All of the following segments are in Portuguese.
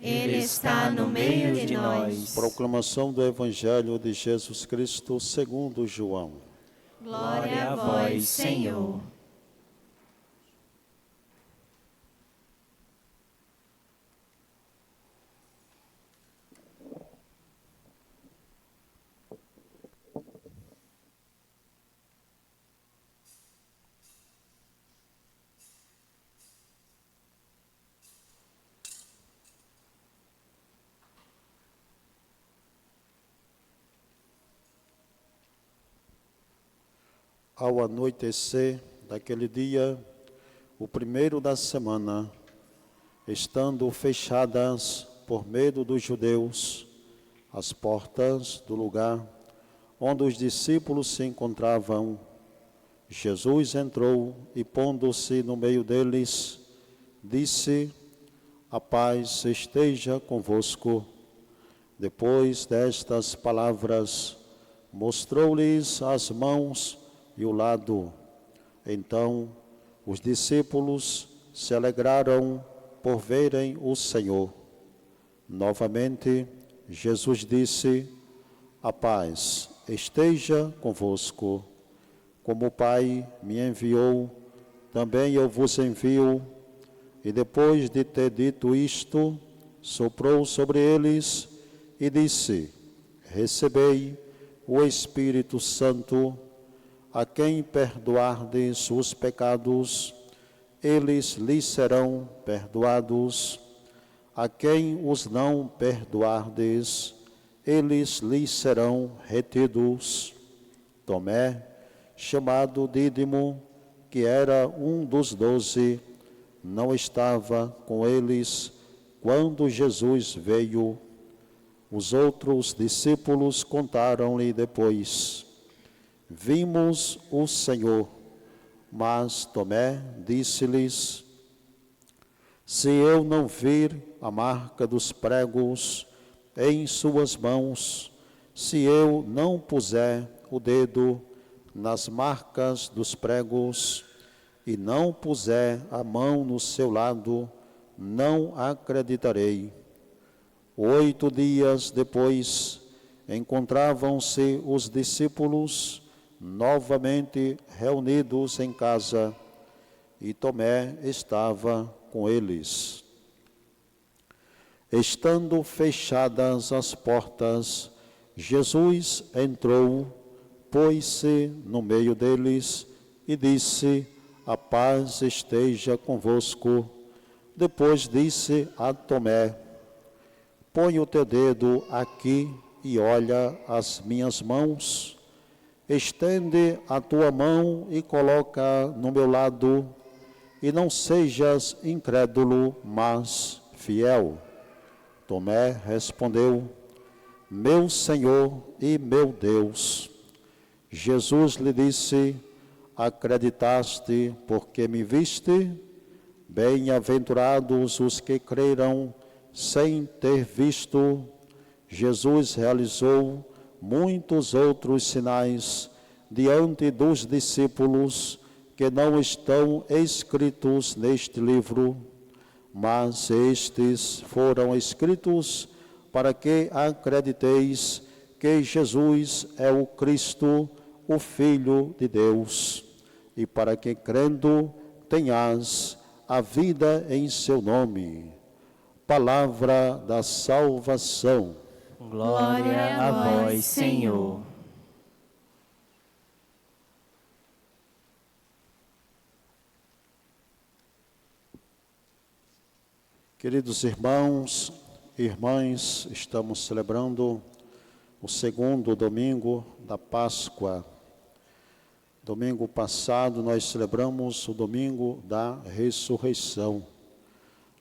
Ele está no meio de nós. Proclamação do Evangelho de Jesus Cristo segundo João. Glória a vós, Senhor. Ao anoitecer daquele dia, o primeiro da semana, estando fechadas por medo dos judeus as portas do lugar onde os discípulos se encontravam, Jesus entrou e, pondo-se no meio deles, disse: a paz esteja convosco. Depois destas palavras, mostrou-lhes as mãos e o lado. Então os discípulos se alegraram por verem o Senhor. Novamente Jesus disse: a paz esteja convosco. Como o Pai me enviou, também eu vos envio. E depois de ter dito isto, soprou sobre eles e disse: recebei o Espírito Santo. A quem perdoardes os pecados, eles lhes serão perdoados. A quem os não perdoardes, eles lhes serão retidos. Tomé, chamado Dídimo, que era um dos 12, não estava com eles quando Jesus veio. Os outros discípulos contaram-lhe depois: vimos o Senhor. Mas Tomé disse-lhes: se eu não vir a marca dos pregos em suas mãos, se eu não puser o dedo nas marcas dos pregos e não puser a mão no seu lado, não acreditarei. 8 dias depois, encontravam-se os discípulos novamente reunidos em casa, e Tomé estava com eles. Estando fechadas as portas, Jesus entrou, pôs-se no meio deles e disse: a paz esteja convosco. Depois disse a Tomé: põe o teu dedo aqui e olha as minhas mãos. Estende a tua mão e coloca no meu lado, e não sejas incrédulo, mas fiel. Tomé respondeu: meu Senhor e meu Deus. Jesus lhe disse: acreditaste porque me viste? Bem-aventurados os que creram sem ter visto. Jesus realizou muitos outros sinais diante dos discípulos que não estão escritos neste livro, mas estes foram escritos para que acrediteis que Jesus é o Cristo, o Filho de Deus, e para que, crendo, tenhas a vida em seu nome. Palavra da salvação. Glória a vós, Senhor. Queridos irmãos e irmãs, estamos celebrando o segundo domingo da Páscoa. Domingo passado nós celebramos o domingo da ressurreição.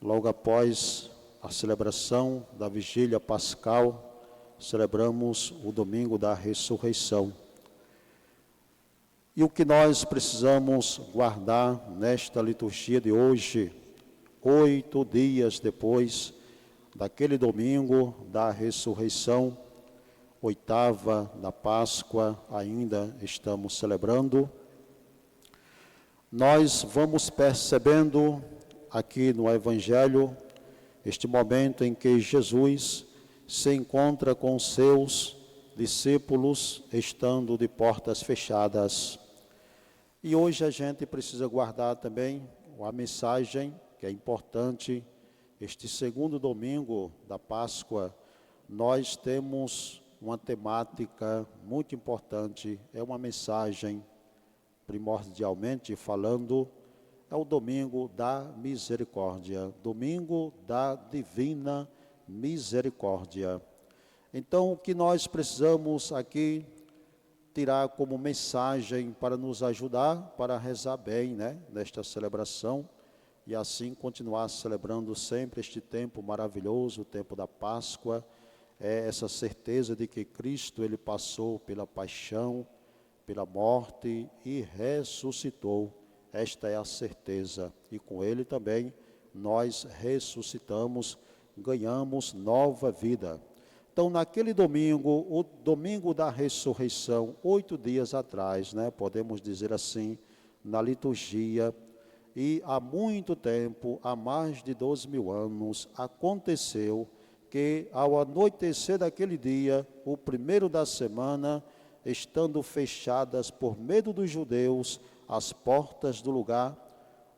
Logo após a celebração da vigília pascal, celebramos o domingo da ressurreição. E o que nós precisamos guardar nesta liturgia de hoje, 8 dias depois daquele domingo da ressurreição, 8ª da Páscoa, ainda estamos celebrando, nós vamos percebendo aqui no Evangelho este momento em que Jesus se encontra com seus discípulos, estando de portas fechadas. E hoje a gente precisa guardar também a mensagem, que é importante. Este segundo domingo da Páscoa, nós temos uma temática muito importante, é uma mensagem, primordialmente falando, é o domingo da misericórdia, domingo da divina misericórdia. Então, o que nós precisamos aqui tirar como mensagem para nos ajudar, para rezar bem, nesta celebração, e assim continuar celebrando sempre este tempo maravilhoso, o tempo da Páscoa, é essa certeza de que Cristo, ele passou pela paixão, pela morte e ressuscitou. Esta é a certeza, e com ele também nós ressuscitamos, ganhamos nova vida. Então, naquele domingo, o domingo da ressurreição, 8 dias atrás, podemos dizer assim, na liturgia, e há muito tempo, há mais de 12.000 anos, aconteceu que ao anoitecer daquele dia, o primeiro da semana, estando fechadas por medo dos judeus as portas do lugar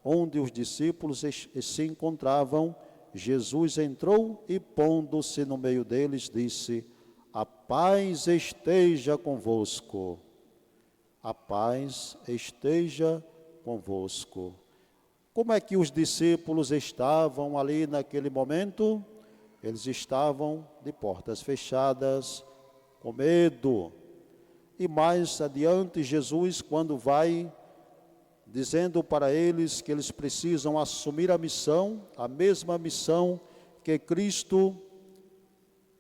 onde os discípulos se encontravam, Jesus entrou e, pondo-se no meio deles, disse: a paz esteja convosco. A paz esteja convosco. Como é que os discípulos estavam ali naquele momento? Eles estavam de portas fechadas, com medo. E mais adiante, Jesus, quando vai dizendo para eles que eles precisam assumir a missão, a mesma missão que Cristo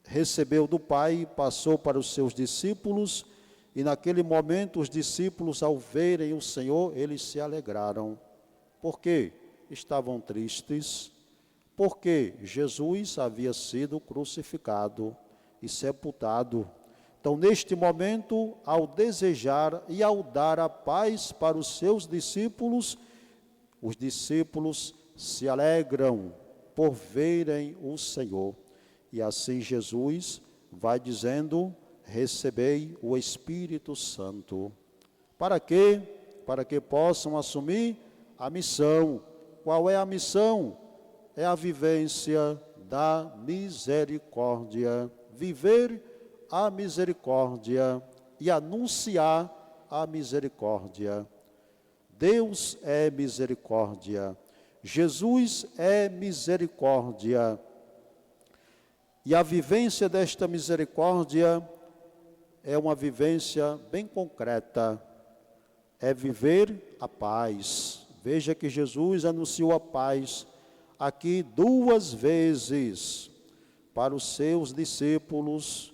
recebeu do Pai, passou para os seus discípulos, e naquele momento os discípulos, ao verem o Senhor, eles se alegraram. Por quê? Estavam tristes, porque Jesus havia sido crucificado e sepultado. Então, neste momento, ao desejar e ao dar a paz para os seus discípulos, os discípulos se alegram por verem o Senhor. E assim Jesus vai dizendo: recebei o Espírito Santo. Para quê? Para que possam assumir a missão. Qual é a missão? É a vivência da misericórdia. Viver a misericórdia e anunciar a misericórdia. Deus é misericórdia. Jesus é misericórdia. E a vivência desta misericórdia é uma vivência bem concreta. É viver a paz. Veja que Jesus anunciou a paz aqui 2 vezes para os seus discípulos,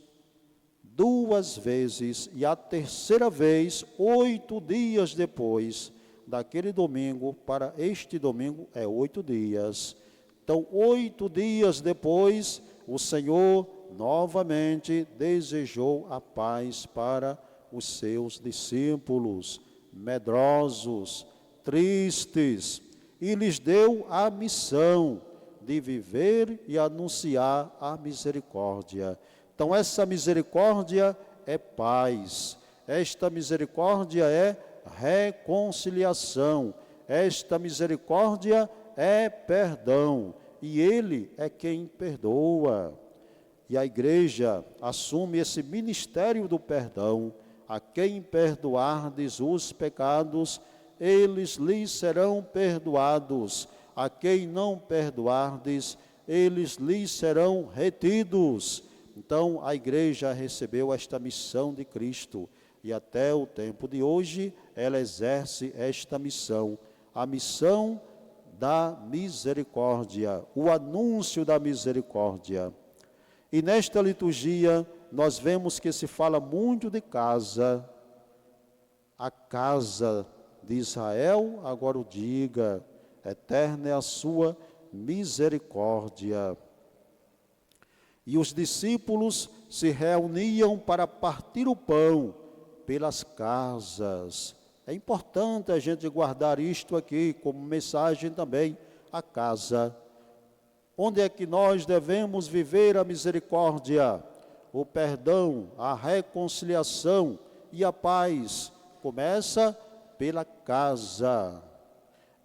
2 vezes, e a terceira vez, 8 dias depois daquele domingo, para este domingo é 8 dias. Então, 8 dias depois, o Senhor novamente desejou a paz para os seus discípulos, medrosos, tristes, e lhes deu a missão de viver e anunciar a misericórdia. Então, essa misericórdia é paz, esta misericórdia é reconciliação, esta misericórdia é perdão, e Ele é quem perdoa. E a igreja assume esse ministério do perdão. A quem perdoardes os pecados, eles lhes serão perdoados. A quem não perdoardes, eles lhes serão retidos. Então, a igreja recebeu esta missão de Cristo, e até o tempo de hoje, ela exerce esta missão, a missão da misericórdia, o anúncio da misericórdia. E nesta liturgia, nós vemos que se fala muito de casa, a casa de Israel, agora o diga, eterna é a sua misericórdia. E os discípulos se reuniam para partir o pão pelas casas. É importante a gente guardar isto aqui como mensagem também, a casa. Onde é que nós devemos viver a misericórdia, o perdão, a reconciliação e a paz? Começa pela casa.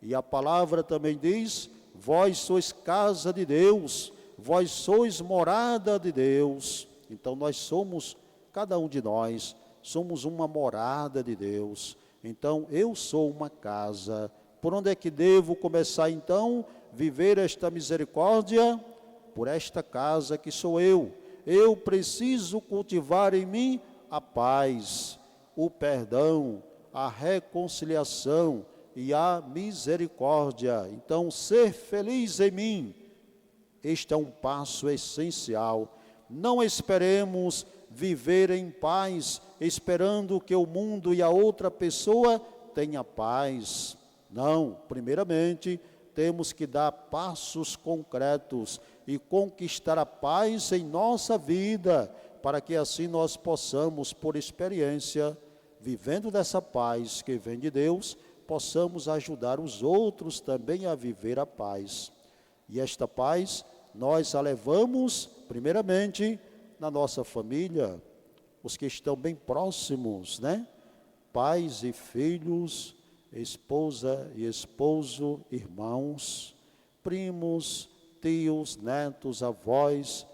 E a palavra também diz: vós sois casa de Deus, vós sois morada de Deus. Então nós somos, cada um de nós, somos uma morada de Deus. Então eu sou uma casa. Por onde é que devo começar então? Viver esta misericórdia? Por esta casa que sou eu. Eu preciso cultivar em mim a paz, o perdão, a reconciliação e a misericórdia. Então, ser feliz em mim, este é um passo essencial. Não esperemos viver em paz, esperando que o mundo e a outra pessoa tenha paz. Não, primeiramente, temos que dar passos concretos e conquistar a paz em nossa vida, para que assim nós possamos, por experiência, vivendo dessa paz que vem de Deus, possamos ajudar os outros também a viver a paz. E esta paz nós a levamos, primeiramente, na nossa família, os que estão bem próximos, né? Pais e filhos, esposa e esposo, irmãos, primos, tios, netos, avós,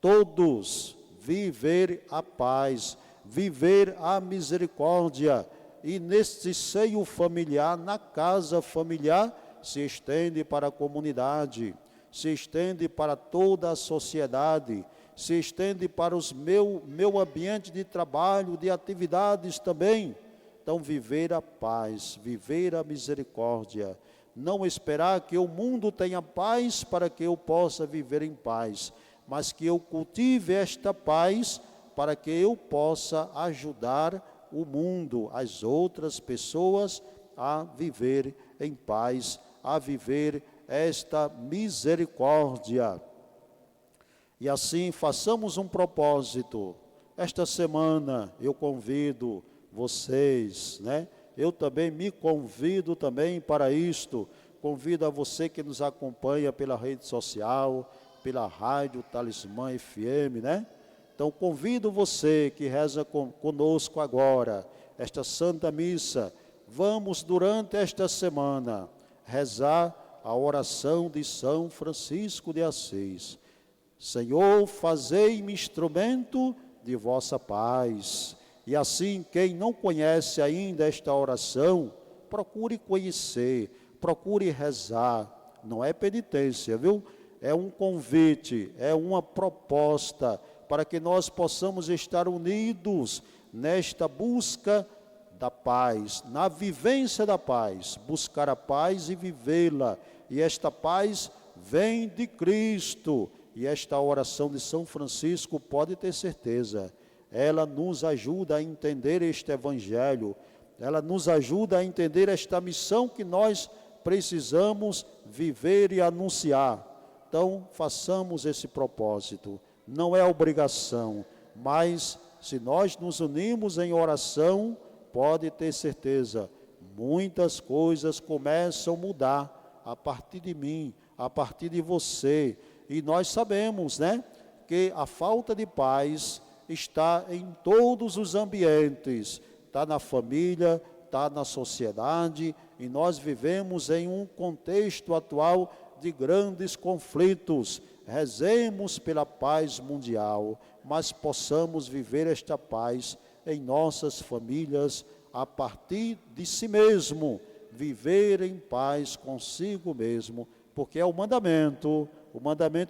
todos viver a paz, viver a misericórdia. E neste seio familiar, na casa familiar, se estende para a comunidade, se estende para toda a sociedade, se estende para o meu ambiente de trabalho, de atividades também. Então, viver a paz, viver a misericórdia, não esperar que o mundo tenha paz para que eu possa viver em paz, mas que eu cultive esta paz para que eu possa ajudar o mundo, as outras pessoas a viver em paz, a viver esta misericórdia. E assim façamos um propósito. Esta semana eu convido vocês, né? Eu também me convido também para isto. Convido a você que nos acompanha pela rede social, pela rádio Talismã FM, né? Então convido você que reza conosco agora, esta Santa Missa. Vamos durante esta semana rezar a oração de São Francisco de Assis. Senhor, fazei-me instrumento de vossa paz. E assim, quem não conhece ainda esta oração, procure conhecer, procure rezar. Não é penitência, viu? É um convite, é uma proposta para que nós possamos estar unidos nesta busca da paz, na vivência da paz, buscar a paz e vivê-la. E esta paz vem de Cristo. E esta oração de São Francisco, pode ter certeza, ela nos ajuda a entender este Evangelho, ela nos ajuda a entender esta missão que nós precisamos viver e anunciar. Então, façamos esse propósito. Não é obrigação, mas se nós nos unimos em oração, pode ter certeza, muitas coisas começam a mudar a partir de mim, a partir de você. E nós sabemos, né, que a falta de paz está em todos os ambientes, está na família, está na sociedade, e nós vivemos em um contexto atual de grandes conflitos. Rezemos pela paz mundial, mas possamos viver esta paz em nossas famílias, a partir de si mesmo, viver em paz consigo mesmo, porque é o mandamento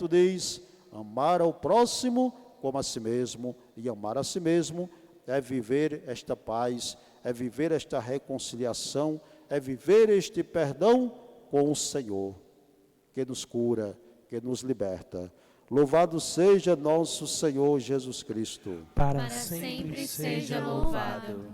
diz, amar ao próximo como a si mesmo, e amar a si mesmo é viver esta paz, é viver esta reconciliação, é viver este perdão com o Senhor, que nos cura, que nos liberta. Louvado seja nosso Senhor Jesus Cristo. Para sempre seja louvado.